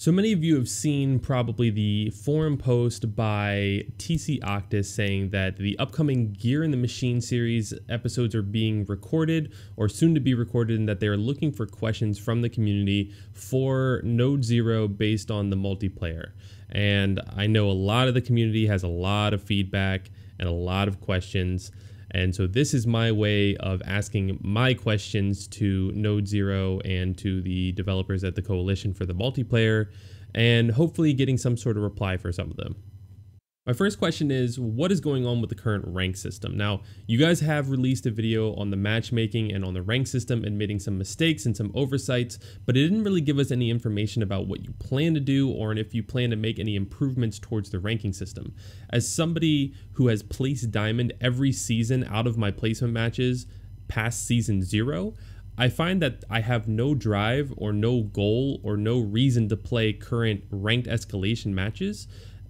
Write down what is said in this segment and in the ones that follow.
So many of you have seen probably the forum post by thyAshes saying that the upcoming Gear in the Machine series episodes are being recorded or soon to be recorded, and that they are looking for questions from the community for Node Zero based on the multiplayer. And I know a lot of the community has a lot of feedback and a lot of questions. And so this is my way of asking my questions to Node Zero and to the developers at the Coalition for the multiplayer, and hopefully getting some sort of reply for some of them. My first question is, what is going on with the current rank system? Now, you guys have released a video on the matchmaking and on the rank system, admitting some mistakes and some oversights, but it didn't really give us any information about what you plan to do or if you plan to make any improvements towards the ranking system. As somebody who has placed Diamond every season out of my placement matches past season 0, I find that I have no drive or no goal or no reason to play current ranked escalation matches,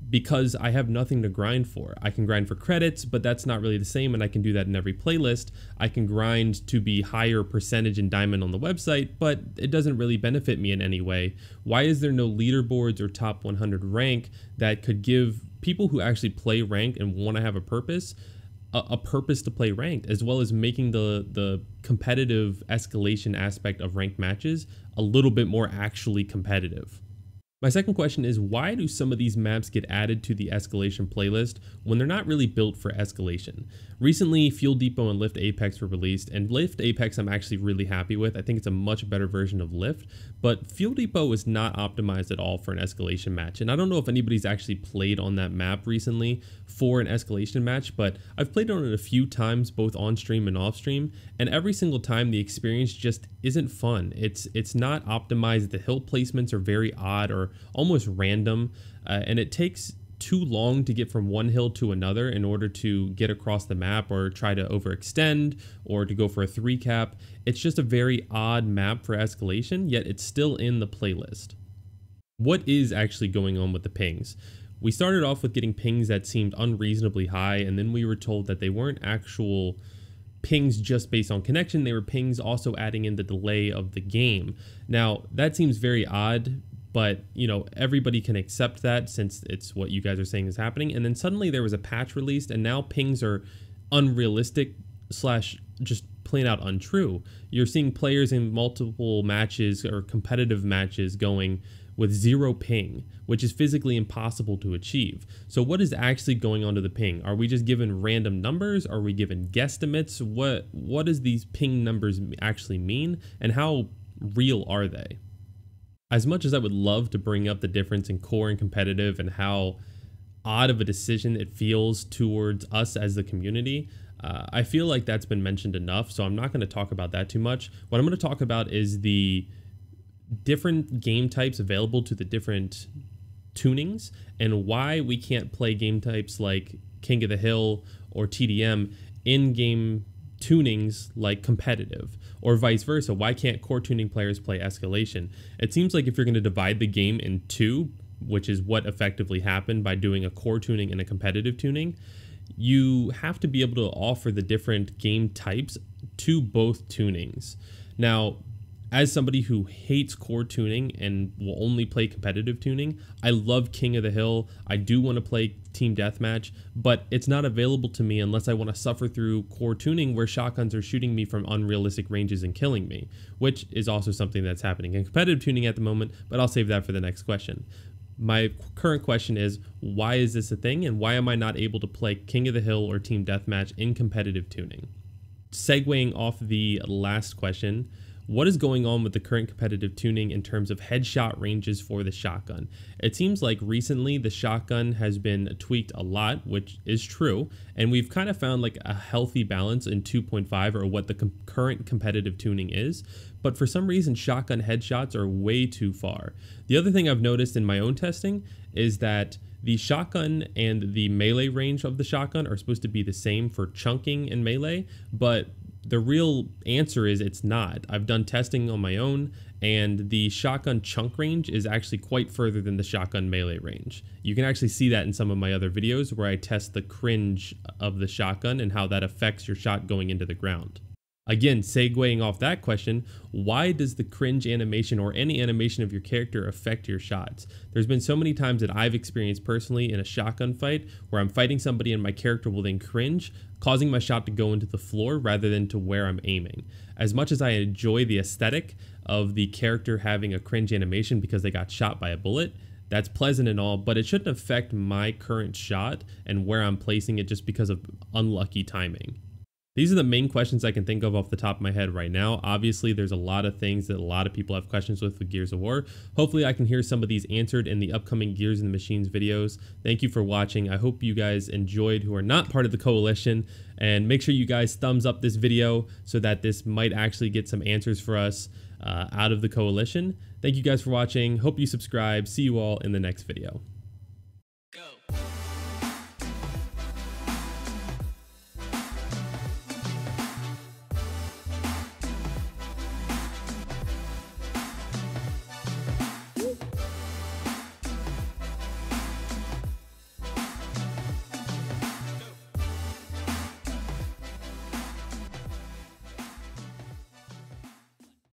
because I have nothing to grind for. I can grind for credits, but that's not really the same, and I can do that in every playlist. I can grind to be higher percentage in Diamond on the website, but it doesn't really benefit me in any way. Why is there no leaderboards or top 100 rank that could give people who actually play ranked and want to have a purpose to play ranked, as well as making the competitive escalation aspect of ranked matches a little bit more actually competitive? My second question is, why do some of these maps get added to the escalation playlist when they're not really built for escalation? Recently, Fuel Depot and Lift Apex were released, and Lift Apex I'm actually really happy with. I think it's a much better version of Lift, but Fuel Depot is not optimized at all for an escalation match. And I don't know if anybody's actually played on that map recently for an escalation match, but I've played on it a few times, both on stream and off stream, and every single time the experience just isn't fun. It's not optimized. The hill placements are very odd or almost random, and it takes too long to get from one hill to another in order to get across the map or try to overextend or to go for a 3 cap. It's just a very odd map for escalation, yet it's still in the playlist. What is actually going on with the pings? We started off with getting pings that seemed unreasonably high, and then we were told that they weren't actual pings just based on connection. They were pings also adding in the delay of the game. Now, that seems very odd, but you know, everybody can accept that since it's what you guys are saying is happening. And then suddenly there was a patch released, and now pings are unrealistic slash just plain out untrue. You're seeing players in multiple matches or competitive matches going with 0 ping, which is physically impossible to achieve. So what is actually going on to the ping? Are we just given random numbers? Are we given guesstimates? What does these ping numbers actually mean, and how real are they? As much as I would love to bring up the difference in core and competitive and how odd of a decision it feels towards us as the community, I feel like that's been mentioned enough, so I'm not going to talk about that too much. What I'm going to talk about is the different game types available to the different tunings, and why we can't play game types like King of the Hill or TDM in game tunings like competitive, or vice versa. Why can't core tuning players play escalation? It seems like if you're going to divide the game in two, which is what effectively happened by doing a core tuning and a competitive tuning, you have to be able to offer the different game types to both tunings. Now, as somebody who hates core tuning and will only play competitive tuning, I love King of the Hill. I do want to play Team Deathmatch, but it's not available to me unless I want to suffer through core tuning where shotguns are shooting me from unrealistic ranges and killing me, which is also something that's happening in competitive tuning at the moment, but I'll save that for the next question. My current question is, why is this a thing, and why am I not able to play King of the Hill or Team Deathmatch in competitive tuning? Segueing off the last question, what is going on with the current competitive tuning in terms of headshot ranges for the shotgun? It seems like recently the shotgun has been tweaked a lot, which is true, and we've kind of found like a healthy balance in 2.5 or what the current competitive tuning is, but for some reason shotgun headshots are way too far. The other thing I've noticed in my own testing is that the shotgun and the melee range of the shotgun are supposed to be the same for chunking and melee, but the real answer is it's not. I've done testing on my own, and the shotgun chunk range is actually quite further than the shotgun melee range. You can actually see that in some of my other videos where I test the cringe of the shotgun and how that affects your shot going into the ground. Again, segueing off that question, why does the cringe animation or any animation of your character affect your shots? There's been so many times that I've experienced personally in a shotgun fight where I'm fighting somebody and my character will then cringe, causing my shot to go into the floor rather than to where I'm aiming. As much as I enjoy the aesthetic of the character having a cringe animation because they got shot by a bullet, that's pleasant and all, but it shouldn't affect my current shot and where I'm placing it just because of unlucky timing. These are the main questions I can think of off the top of my head right now. Obviously, there's a lot of things that a lot of people have questions with Gears of War. Hopefully, I can hear some of these answered in the upcoming Gears and the Machines videos. Thank you for watching. I hope you guys enjoyed who are not part of the coalition. And make sure you guys thumbs up this video so that this might actually get some answers for us out of the coalition. Thank you guys for watching. Hope you subscribe. See you all in the next video.